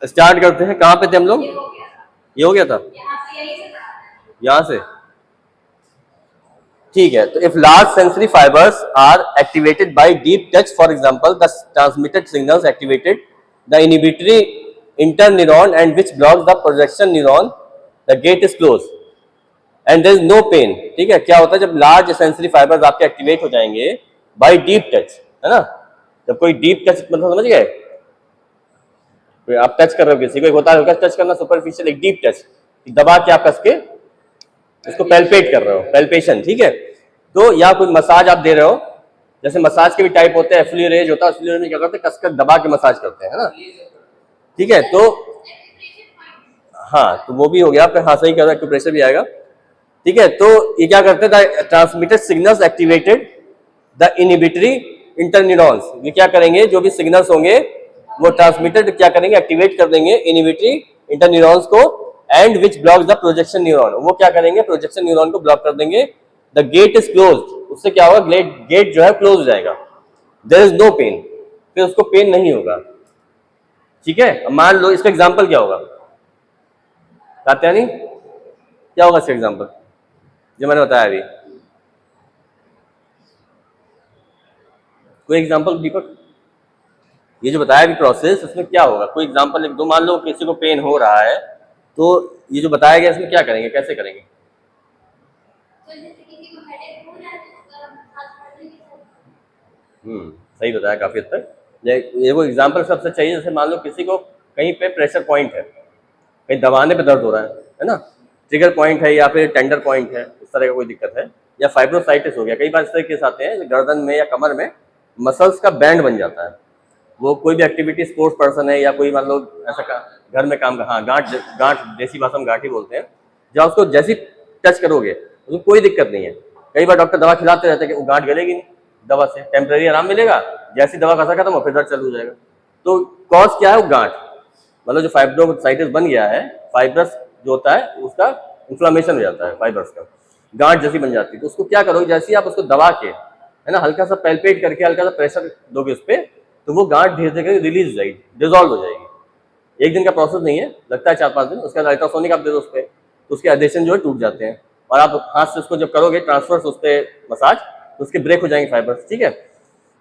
Start करते हैं, कहाँ पे थे हम लोग? ये हो गया था यहाँ से, ठीक है। तो if large sensory fibres are activated by deep touch, for example the transmitted signals activated the inhibitory interneuron and which blocks the projection neuron, the gate is close and there is no pain. ठीक है, क्या होता है जब large sensory fibres आपके activate हो जाएंगे bye deep touch, है ना, जब कोई डीप टच मतलब समझ गए, आप टच कर रहे हो किसी को, एक होता है हल्का टच करना सुपरफिशियल, एक डीप टच, दबा के आप कस के उसको पेल्पेट कर रहे हो, पेल्पेशन, ठीक है। तो या कोई मसाज आप दे रहे हो, जैसे मसाज के भी टाइप होते हैं, एफ्लुरेज होता है, एफ्लुरेज में क्या करते हैं कसकर दबा के मसाज करते हैं, है ना, ठीक है। तो हाँ, तो वो भी हो गया, फिर हाँ सही कर रहा है, प्रेशर भी आएगा, ठीक है। तो ये क्या करते हैं, transmitted signals activated the inhibitory interneurons, ये क्या करेंगे, जो भी सिग्नल्स होंगे वो ट्रांसमिटेड क्या करेंगे, एक्टिवेट कर देंगे इनहिबिटरी इंटरन्यूरॉन्स को, and which blocks the projection neuron, वो क्या करेंगे, प्रोजेक्शन न्यूरॉन को ब्लॉक कर देंगे। द गेट इज क्लोज्ड, उससे क्या होगा, गेट जो है क्लोज हो जाएगा, देयर इज नो पेन, फिर उसको पेन नहीं होगा, ठीक है। अब मान लो इसका एग्जांपल क्या होगा, कात्यायनी क्या होगा इसका एग्जांपल जो मैंने बताया अभी, कोई एग्जांपल दीपक, ये जो बताया अभी प्रोसेस, इसमें क्या होगा, कोई एग्जांपल लिख दो। मान लो किसी को पेन हो रहा है, तो ये जो बताया गया इसमें क्या करेंगे, कैसे करेंगे? सही बताया काफी हद तक। ये वो एग्जांपल सबसे चाहिए, जैसे मान लो किसी को कहीं पे प्रेशर पॉइंट है, कहीं दबाने पे दर्द हो रहा है ना, ट्रिगर पॉइंट है या फिर टेंडर पॉइंट है, इस तरह का कोई दिक्कत है, या फाइब्रोसाइटिस हो गया, कई बार इस तरह केस आते हैं गर्दन में या कमर में मसल्स का बैंड बन जाता है। वो कोई भी एक्टिविटी स्पोर्ट्स पर्सन है या कोई मान लो ऐसा घर में काम, हाँ गांठ, गांठ देसी भाषा में गांठी बोलते हैं, जहाँ उसको जैसी टच करोगे उसको कोई दिक्कत नहीं है। कई बार डॉक्टर दवा खिलाते रहते हैं कि वो गांठ गलेगी नहीं, दवा से टेम्परेरी आराम मिलेगा, जैसी दवा का खत्म हो फिर दर्द चालू हो जाएगा। तो कॉज क्या है, वो गांठ, मतलब जो फाइब्रोसाइटिस बन गया है, फाइब्रस जो होता है उसका इन्फ्लामेशन हो जाता है, फाइब्रस का गांठ जैसी बन जाती है। तो उसको क्या करोगे, जैसे आप उसको दबा के, है ना, हल्का सा पैल्पेट करके हल्का सा प्रेशर दोगे उस पर, तो वो गांठ धीरे धीरे रिलीज हो जाएगी, डिजोल्व हो जाएगी। एक दिन का प्रोसेस नहीं है, लगता है 4-5 दिन। उसके बाद अल्ट्रासोनिक आप दे दो उस पर, तो उसके एडेशन जो है टूट जाते हैं, और आप हाथ से उसको जब करोगे ट्रांसफर उस पर मसाज, तो उसके ब्रेक हो जाएंगे फाइबर्स, ठीक है।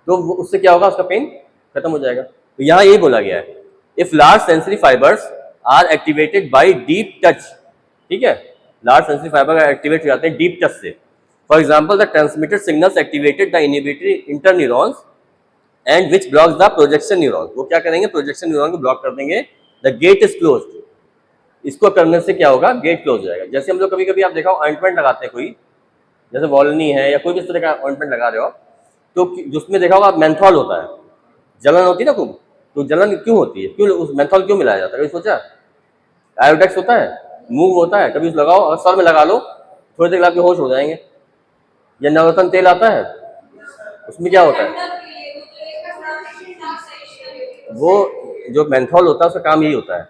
तो उससे क्या होगा, उसका पेन खत्म हो जाएगा। तो यहाँ यही बोला गया है, if large sensory fibres are activated by deep touch, ठीक है, लार्ज सेंसरी फाइबर एक्टिवेट हो जाते हैं डीप टच से। For example the transmitted signals activated the inhibitory interneurons and which blocks the projection neuron, वो क्या करेंगे, प्रोजेक्शन न्यूरॉन को ब्लॉक कर देंगे। द गेट इज क्लोज्ड, इसको करने से क्या होगा, गेट क्लोज हो जाएगा। जैसे हम लोग कभी कभी आप देखा ऑइंटमेंट लगाते हैं, कोई जैसे वॉलनी है या कोई भी इस तरह का ऑइंटमेंट लगा रहे हो, तो जिसमें देखा होगा मेंथॉल होता है, जलन होती है ना खूब, तो जलन क्यों होती है, क्यों उस मेंथॉल क्यों मिलाया जाता है, कभी सोचा? आयोडेक्स होता है, मूव होता है, कभी लगाओ, अगर सर में लगा लो थोड़ी देर आपके होश हो जाएंगे। या नवरत्न तेल आता है, उसमें क्या होता है, वो जो मेंथॉल होता है उसका काम यही होता है,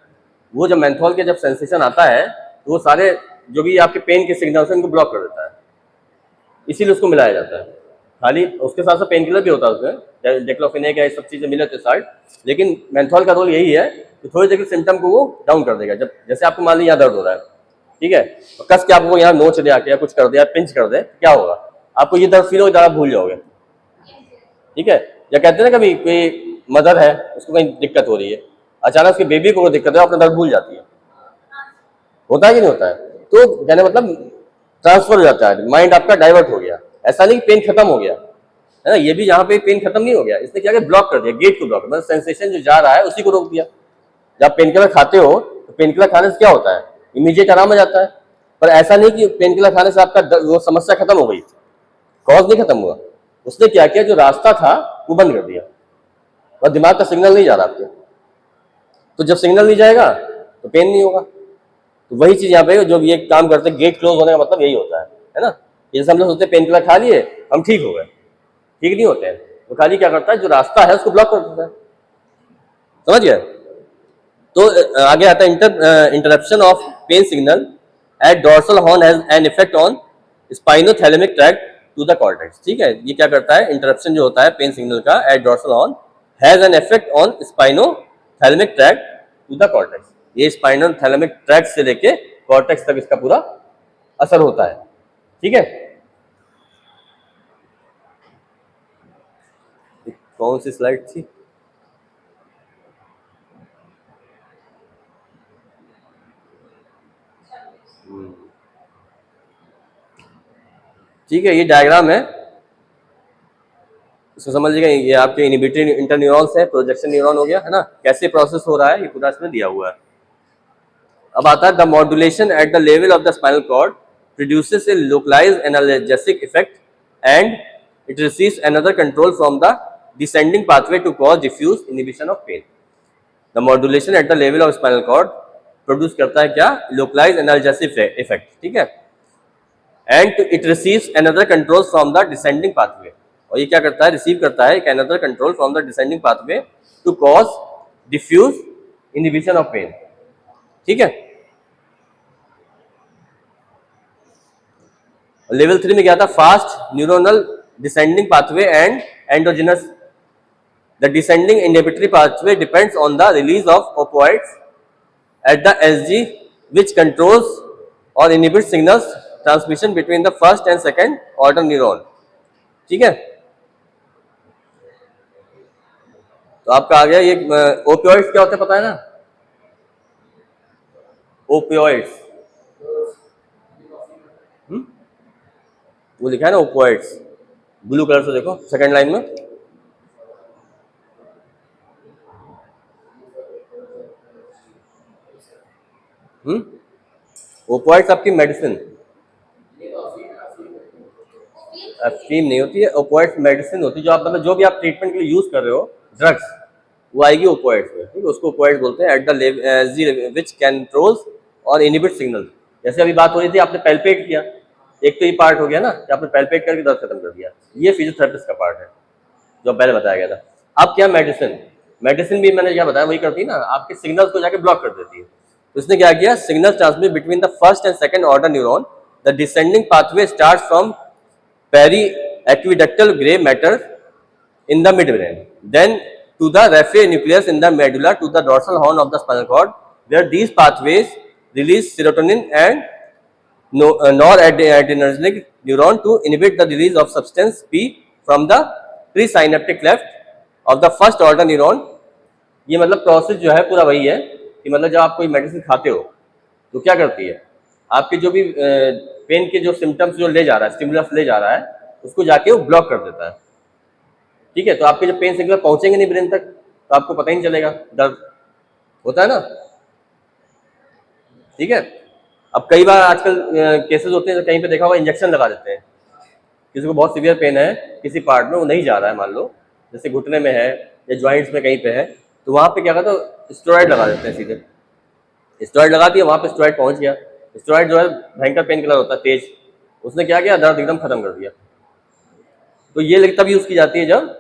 वो जब मेंथॉल के जब सेंसेशन आता है तो वो सारे जो भी आपके पेन के सिग्नल्स हैं उनको ब्लॉक कर देता है, इसीलिए उसको मिलाया जाता है। खाली उसके साथ साथ पेन किलर भी होता है उसमें, डेक्लोफेनेक है, सब चीज़ें मिले थे साइड, लेकिन मेंथॉल का रोल यही है कि थोड़ी देर के सिम्टम को वो डाउन कर देगा। जब जैसे आपको मान लीजिए यहाँ दर्द हो रहा है, ठीक है, तो कस के आपको यहाँ नोच दे आके या कुछ कर दे या पिंच कर दे, क्या होगा, आपको ये दर्द फील हो, ज़्यादा भूल जाओगे, ठीक है। या कहते हैं ना कभी कोई मदर है, उसको कहीं दिक्कत हो रही है, अचानक उसके बेबी को दिक्कत है, अपना दर्द भूल जाती है, होता है कि नहीं होता है? तो कहने मतलब ट्रांसफर हो जाता है, माइंड आपका डाइवर्ट हो गया। ऐसा नहीं पेन खत्म हो गया, है ना, ये भी यहाँ पे पेन खत्म नहीं हो गया, इसने क्या किया, ब्लॉक कर दिया, गेट को ब्लॉक, मतलब सेंसेशन जो जा रहा है उसी को रोक दिया। जब पेन किलर खाते हो तो पेन किलर खाने से क्या होता है, इमीडिएट आराम आ जाता है, पर ऐसा नहीं कि पेन किलर खाने से आपका वो समस्या खत्म हो गई, कॉज नहीं खत्म हुआ। उसने क्या किया, जो रास्ता था वो बंद कर दिया, और दिमाग का सिग्नल नहीं जा रहा आपके, तो जब सिग्नल नहीं जाएगा तो पेन नहीं होगा। तो वही चीज यहाँ पे जो ये काम करते हैं, गेट क्लोज होने का मतलब यही होता है ना। जैसे हम लोग सोचते हैं पेन किलर खा लिए हम ठीक हो गए, ठीक नहीं होते हैं, तो खाली क्या करता है, जो रास्ता है उसको ब्लॉक कर देता है, समझ गए। तो आगे आता है interruption of pain signal at dorsal horn has an effect on spinothalamic tract to the cortex, ठीक है। ये क्या करता है, इंटरप्शन जो होता है पेन सिग्नल का at dorsal horn has an effect on spinothalamic tract to the cortex. ये स्पाइनल थैलेमिक ट्रैक्ट से लेके कॉर्टेक्स तक इसका पूरा असर होता है। ठीक है, कौन सी स्लाइड थी? ठीक है, ये डायग्राम है, इसको समझ लीजिएगा। ये आपके इनहिबिटरी इंटरन्यूरॉन्स है, प्रोजेक्शन न्यूरॉन हो गया है ना, कैसे प्रोसेस हो रहा है ये पूरा इसमें दिया हुआ है। अब आता है the modulation at the level of the spinal cord produces a localised analgesic effect and it receives another control from the descending pathway to cause diffuse inhibition of pain. The modulation at the level of spinal cord produce करता है क्या? Localised analgesic effect. ठीक है, and it receives another control from the descending pathway, और ये क्या करता है? रिसीव करता है एक another control from the descending pathway to cause diffuse inhibition of pain. ठीक है, लेवल 3 में क्या था? Fast neuronal descending pathway and endogenous. The descending inhibitory pathway depends on the release of opioids at the SG which controls or inhibits signals transmission between the first and second order neuron। ठीक है, तो आपका आ गया ये opioids क्या होता है पता है ना? ओपियोइड्स वो लिखा है ना ओपियोइड्स, ब्लू कलर से देखो सेकंड लाइन में। ओपियोइड्स आपकी मेडिसिन, अफीम नहीं होती है, ओपियोइड्स मेडिसिन होती है। जो आप मतलब जो भी आप ट्रीटमेंट के लिए यूज कर रहे हो ड्रग्स, वो आएगी ओपियोइड्स में। ठीक है, उसको ओपियोइड्स बोलते हैं eight the level which controls और इनहिबिट सिग्नल। जैसे अभी बात हो रही थी, आपने पैल्पेट किया, एक तो ये पार्ट हो गया ना कि आपने पैल्पेट करके दर्द खत्म कर दिया, ये फिजियोथेरेपिस्ट का पार्ट है जो पहले बताया गया था। अब क्या मेडिसिन, मेडिसिन भी मैंने क्या बताया वही करती है ना, आपके सिग्नल्स को जाके ब्लॉक कर देती है। तो इसने क्या किया? Signal transmit between the first and second order neuron. The descending pathway start from periaqueductal grey matter in the midbrain, then to the raphe nucleus in the medulla to the dorsal horn of the spinal cord, where these pathways release serotonin and noradrenergic neuron to inhibit the release of substance P from the presynaptic cleft of the first order neuron। ये मतलब process जो है पूरा वही है कि मतलब जब आप कोई मेडिसिन खाते हो तो क्या करती है, आपके जो भी पेन के जो सिम्टम्स जो ले जा रहा है, स्टिमुलस ले जा रहा है, उसको जाके वो ब्लॉक कर देता है। ठीक है, तो आपके जो पेन सिग्नल पहुंचेंगे नहीं ब्रेन तक तो आपको पता ही नहीं चलेगा, दर्द होता है ना। ठीक है, अब कई बार आजकल केसेस होते हैं, कहीं पे देखा होगा इंजेक्शन लगा देते हैं, किसी को बहुत सीवियर पेन है किसी पार्ट में, वो नहीं जा रहा है, मान लो जैसे घुटने में है या ज्वाइंट्स में कहीं पे है, तो वहाँ पे क्या करते हैं? स्टेरॉइड लगा देते हैं, सीधे स्टेरॉइड लगा दिया, वहाँ पे स्टेरॉइड पहुँच गया। स्टेरॉइड जो है भयंकर पेन किलर होता है, तेज, उसने क्या किया? दर्द एकदम खत्म कर दिया। तो ये तब यूज़ की जाती है जब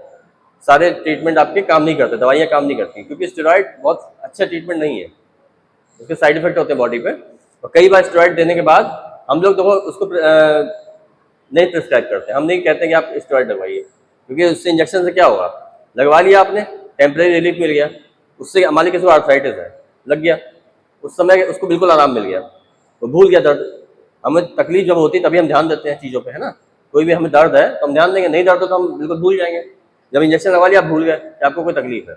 सारे ट्रीटमेंट आपके काम नहीं करते, दवाइयाँ काम नहीं करती, क्योंकि स्टेरॉइड बहुत अच्छा ट्रीटमेंट नहीं है, उसके साइड इफेक्ट होते हैं बॉडी पे। और कई बार स्टेरॉइड देने के बाद हम लोग देखो उसको नहीं प्रिस्क्राइब करते, हम नहीं कहते कि आप स्टेरॉइड लगवाइए, क्योंकि उससे इंजेक्शन से क्या होगा? लगवा लिया आपने, टेम्परेरी रिलीफ मिल गया, उससे हमारे किसी को आर्थराइटिस है, लग गया, उस समय उसको बिल्कुल आराम मिल गया, तो भूल गया दर्द। हमें तकलीफ जब होती है तभी हम ध्यान देते हैं चीज़ों पे, है ना। कोई भी हमें दर्द है तो हम ध्यान देंगे, नहीं दर्द हो तो हम बिल्कुल भूल जाएंगे। जब इंजेक्शन लगवा लिया आप भूल गए कि आपको कोई तकलीफ है।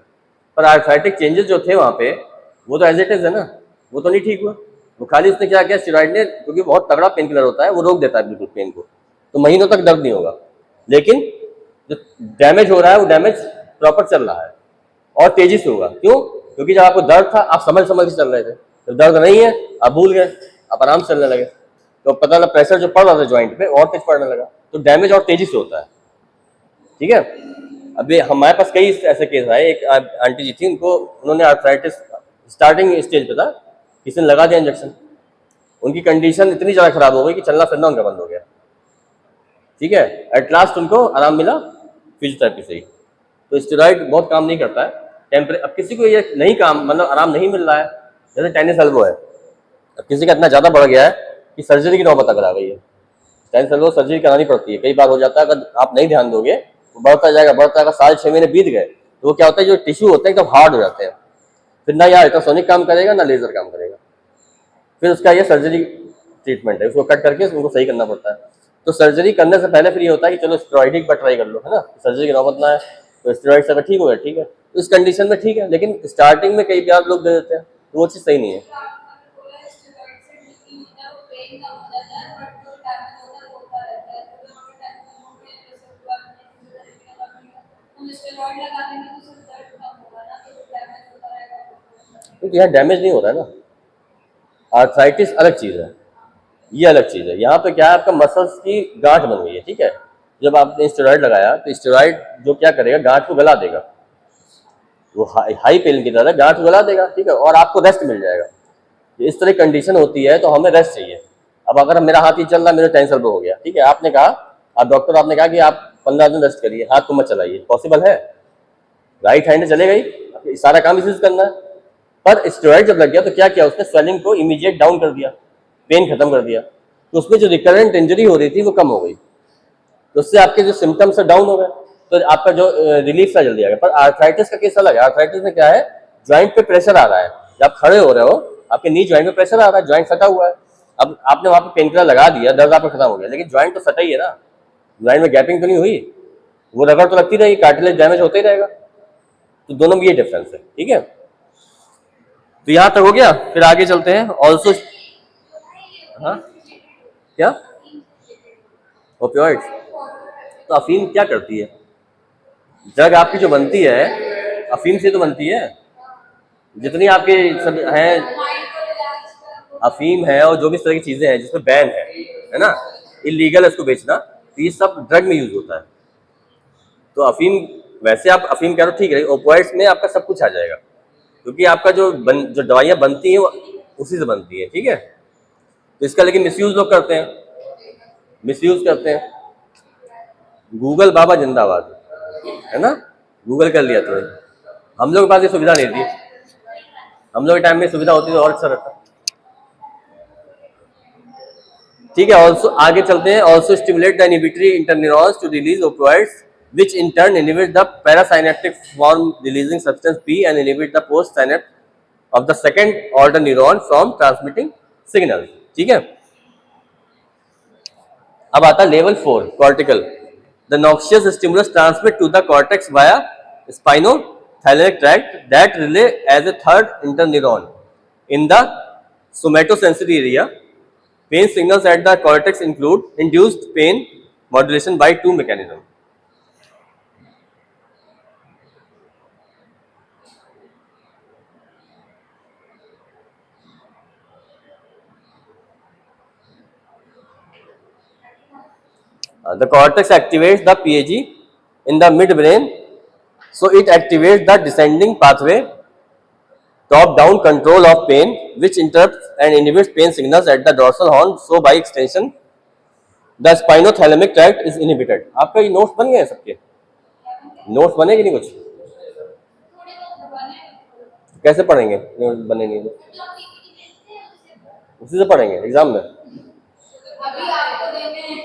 पर आर्थराइटिक चेंजेस जो थे वहाँ पे, वो तो एज इट इज है ना, वो तो नहीं ठीक हुआ। वो खाली उसने क्या किया, स्टेरॉइड ने, क्योंकि बहुत तगड़ा पेन किलर होता है, वो रोक देता है बिल्कुल पेन को, तो महीनों तक दर्द नहीं होगा। लेकिन जो डैमेज हो रहा है वो डैमेज प्रॉपर चल रहा है और तेजी से होगा। क्यों? क्योंकि जब आपको दर्द था आप समझ समझ के चल रहे थे, जब दर्द नहीं है आप भूल गए, आप आराम से चलने लगे, तो पता लगा प्रेशर जो पड़ रहा था ज्वाइंट पे और तेज पड़ने लगा, तो डैमेज और तेजी से होता है। ठीक है, अभी हमारे पास कई ऐसे केस आए। एक आंटी जी थी, उनको उन्होंने आर्थराइटिस स्टार्टिंग स्टेज पे था, किसी ने लगा दिया इंजेक्शन, उनकी कंडीशन इतनी ज़्यादा खराब हो गई कि चलना फिरना उनका बंद हो गया। ठीक है, एट लास्ट उनको आराम मिला फिजियोथेरेपी से ही। तो स्टेरॉइड बहुत काम नहीं करता है। अब किसी को ये नहीं काम, मतलब आराम नहीं मिल रहा है, जैसे टेनिस एल्बो है, अब किसी का इतना ज़्यादा बढ़ गया है कि सर्जरी की नौबत अगर आ गई है, टेनिस एल्बो सर्जरी करानी पड़ती है। कई बार हो जाता है, अगर आप नहीं ध्यान दोगे तो बढ़ता जाएगा, साल 6 महीने बीत गए तो वो क्या होता है, जो टिश्यू होते हैं एकदम हार्ड हो जाते हैं, फिर ना या अल्ट्रासोनिक काम करेगा ना लेजर काम करेगा। फिर उसका ये सर्जरी ट्रीटमेंट है, उसको कट करके उसको सही करना पड़ता है। तो सर्जरी करने से पहले फिर ये होता है कि चलो स्टेरॉइडिक पर ट्राई कर लो, है ना, सर्जरी की नौबत ना है, तो स्टेरॉइड से अगर ठीक हो गया ठीक है, तो इस कंडीशन में ठीक है। लेकिन स्टार्टिंग में कई बार लोग दे देते हैं, तो वो चीज़ सही नहीं है। क्योंकि यहाँ डैमेज नहीं हो रहा है ना, आर्थराइटिस अलग चीज़ है, ये अलग चीज़ है। यहाँ पे क्या है, आपका मसल्स की गांठ बन गई है, ठीक है। जब आपने स्टेरॉइड लगाया तो स्टेरॉइड जो क्या करेगा, गांठ को गला देगा, वो हाई पेन की तरह गांठ को गला देगा, ठीक है, और आपको रेस्ट मिल जाएगा। इस तरह कंडीशन होती है, तो हमें रेस्ट चाहिए। अब अगर मेरा हाथ ही चल रहा है, मेरे टेंशन हो गया, ठीक है, आपने कहा, आप डॉक्टर आपने कहा कि आप 15 दिन रेस्ट करिए, हाथ को मत चलाइए, पॉसिबल है? राइट हैंड चलेगा ही, सारा काम इसी से करना है। पर स्टेरॉइड जब लग गया तो क्या किया उसने, स्वेलिंग को इमीडिएट डाउन कर दिया, पेन खत्म कर दिया, तो उसमें जो रिकरेंट इंजरी हो रही थी वो कम हो गई, तो उससे आपके जो सिम्टम्स है डाउन हो गए, तो आपका जो रिलीफ था जल्दी आ गया। पर आर्थराइटिस का केस अलग है। आर्थराइटिस में क्या है, ज्वाइंट पे प्रेशर आ रहा है, जब आप खड़े हो रहे हो आपके नी ज्वाइंट पे प्रेशर आ रहा है, ज्वाइंट फटा हुआ है। अब आपने वहां पे पेन किलर लगा दिया, दर्द आपका खत्म हो गया, लेकिन ज्वाइंट तो फटा ही है ना, ज्वाइंट में गैपिंग तो नहीं हुई, वो रगड़ तो लगती रहेगी, कार्टिलेज डैमेज होता ही रहेगा। तो दोनों में ये डिफरेंस है, ठीक है। तो यहां तक हो गया, फिर आगे चलते हैं। ऑल्सो, हाँ क्या, ओपियोइड्स, तो अफीम क्या करती है, ड्रग आपकी जो बनती है अफीम से तो बनती है, जितनी आपके सब हैं, अफीम है और जो भी इस तरह की चीजें हैं जिसमें बैन है ना, इलीगल है इसको बेचना, तो ये सब ड्रग में यूज होता है। तो अफीम, वैसे आप अफीम कह रहे हो ठीक है, ओपियोइड्स में आपका सब कुछ आ जाएगा, क्योंकि आपका जो दवाइयाँ बनती हैं वो उसी से बनती है, ठीक है। तो इसका लेकिन मिसयूज लोग करते हैं, मिसयूज करते हैं। गूगल बाबा जिंदाबाद, है ना, गूगल कर लिया तो। हम लोग के पास ये सुविधा नहीं थी, हम लोग के टाइम में सुविधा होती तो और अच्छा रहता, ठीक है। ऑल्सो आगे चलते हैं। Also stimulate the inhibitory interneurons to release opioids which in turn inhibit the parasynaptic form releasing substance P and inhibit the post synapse of the second order neuron from transmitting signals, ठीक है। अब आता है level 4 cortical. The noxious stimulus transmit to the cortex via spinothalamic tract that relay as a third interneuron in the somatosensory area. Pain signals at the cortex include induced pain modulation by two mechanism. The cortex activates the PAG in the midbrain, so it activates the descending pathway, top-down control of pain, which interrupts and inhibits pain signals at the dorsal horn. So, by extension, the spinothalamic tract is inhibited. आपका ये notes बन गए हैं सबके? Notes बने कि नहीं कुछ? कैसे पढ़ेंगे? नोट्स बने नहीं तो उसी से पढ़ेंगे एग्जाम में। अभी आपको देने हैं,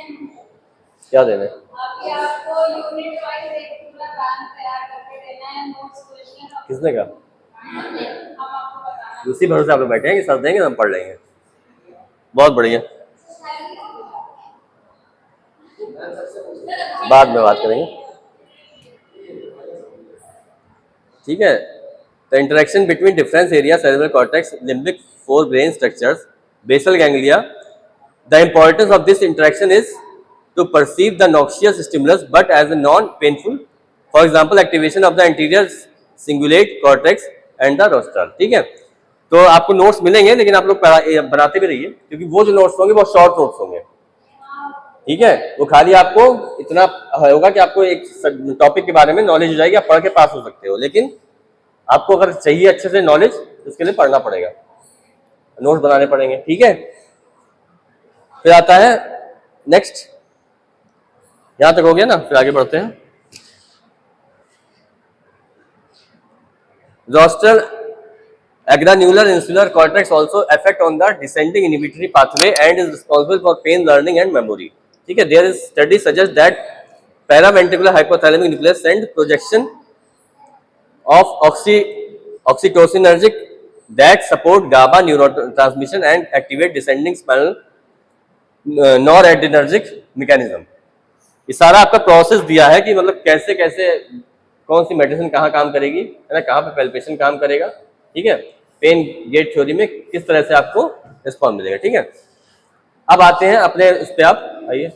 क्या देने? अभी आपको यूनिट वाइज एक पूरा प्लान तैयार करके देना है, नोट्स क्वेश्चन। किसने कहा? हम आपको बताना, उसी भरोसे आप लोग बैठे हैं कि सर देंगे हम पढ़ लेंगे। बहुत बढ़िया, बाद में बात करेंगे, ठीक है। The interaction between different areas, cerebral cortex, limbic forebrain structures, basal ganglia. The importance of this interaction is to perceive the noxious stimulus, but as a non-painful. For example, activation of the anterior cingulate cortex and the rostral, ठीक है। तो आपको notes मिलेंगे, लेकिन आप लोग बनाते भी रहिए, क्योंकि वो जो नोट्स होंगे वो शॉर्ट नोट्स होंगे, ठीक है। वो खाली आपको इतना होगा कि आपको एक टॉपिक के बारे में नॉलेज हो जाएगी, आप पढ़ के पास हो सकते हो, लेकिन आपको अगर चाहिए अच्छे से नॉलेज, उसके लिए पढ़ना पड़ेगा, नोट्स बनाने पड़ेंगे, ठीक है। फिर आता है नेक्स्ट, यहां तक हो गया ना, फिर आगे बढ़ते हैं। Rostral agranular insular cortex also affect on the descending inhibitory pathway and is responsible for pain learning and memory, ठीक है। There is study suggests that paraventricular hypothalamic nucleus send projection of oxytocinergic that support GABA neurotransmission and activate descending spinal noradrenergic mechanism. ये सारा आपका process दिया है कि मतलब कैसे कैसे कौन सी मेडिसिन कहाँ काम करेगी, है ना, कहाँ पे पैल्पेशन काम करेगा, ठीक है, पेन गेट थ्योरी में किस तरह से आपको रिस्पॉन्स मिलेगा, ठीक है। अब आते हैं अपने इस पे, आप आइए।